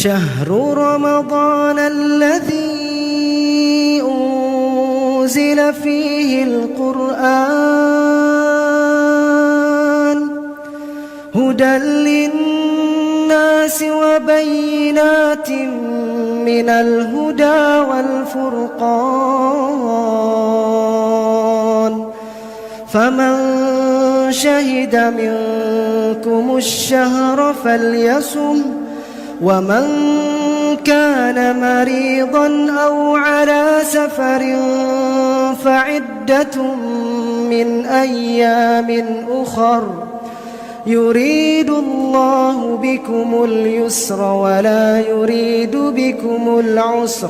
شهر رمضان الذي أنزل فيه القرآن هدى للناس وبينات من الهدى والفرقان فمن شهد منكم الشهر فليصم ومن كان مريضا أو على سفر فعدة من أيام أخر يريد الله بكم اليسر ولا يريد بكم العسر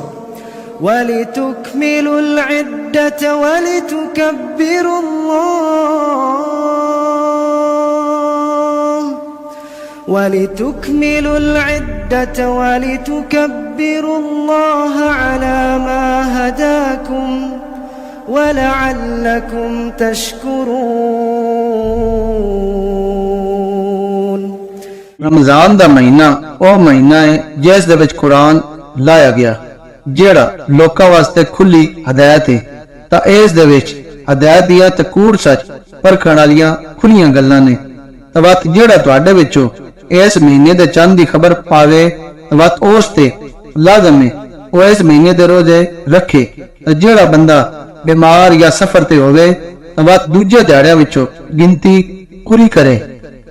ولتكملوا العدة ولتكبروا الله على ما هداكم ولعلكم تشكرون رمضان دا مہینہ او مہینہ ہے جس دے وچ قرآن لایا گیا جیڑا لوکاں واسطے کھلی ہدایت ہے تا اس دے وچ ہدایت دیاں تے کوڑ سچ پرکھن والیاں کھلیاں گلاں نے تا وقت جیڑا تواڈے وچوں اس مہینے دے چند دی خبر پاوے وقت اس تے لازم ہے وہ اس مہینے دے روزے رکھے جیڑا بندہ بیمار یا سفر تے ہوئے وقت دوجے دیہڑیاں وچوں گنتی پوری کرے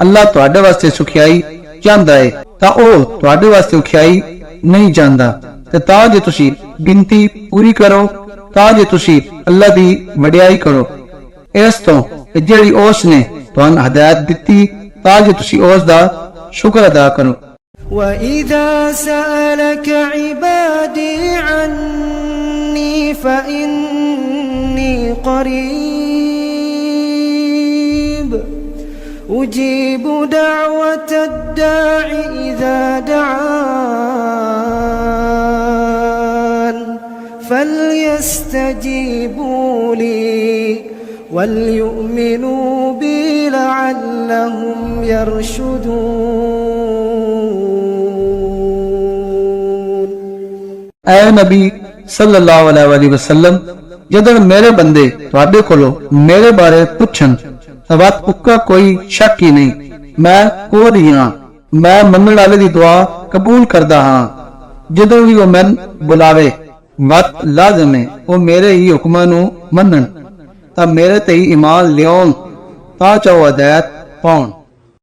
اللہ تواڈے واسطے سکھیائی چاہندا ہے تا او تواڈے واسطے سکھیائی نہیں چاہندا تے تا جے تسی گنتی پوری کرو تا جے تسی اللہ دی وڈیائی کرو اس تو جیڑی اس نے تانوں ہدایت دتی تا جے تسی اس دا شکر ادا کرو وَإِذَا سَأَلَكَ عِبَادِي عَنِّي فَإِنِّي قَرِيبٌ أُجِيبُ دَعْوَةَ الدَّاعِ إِذَا دَعَانِ فَلْيَسْتَجِيبُوا لِي وَلْيُؤْمِنُوا بِي لَعَلَّهُمْ يَرْشُدُونَ اے نبی صلی اللہ علیہ وسلم جدن میرے بندے تواڈے کولو میرے بارے پوچھن تاں پکا کوئی شک ہی نہیں میں کول ہی ہاں میں منن والے دی دعا قبول کردا ہاں جدوں بھی وہ من بلاوے وقت لازم ہے وہ میرے ہی حکماں نوں منن تا میرے تے ایمان لیاون تا چاہو ہدایت پاؤن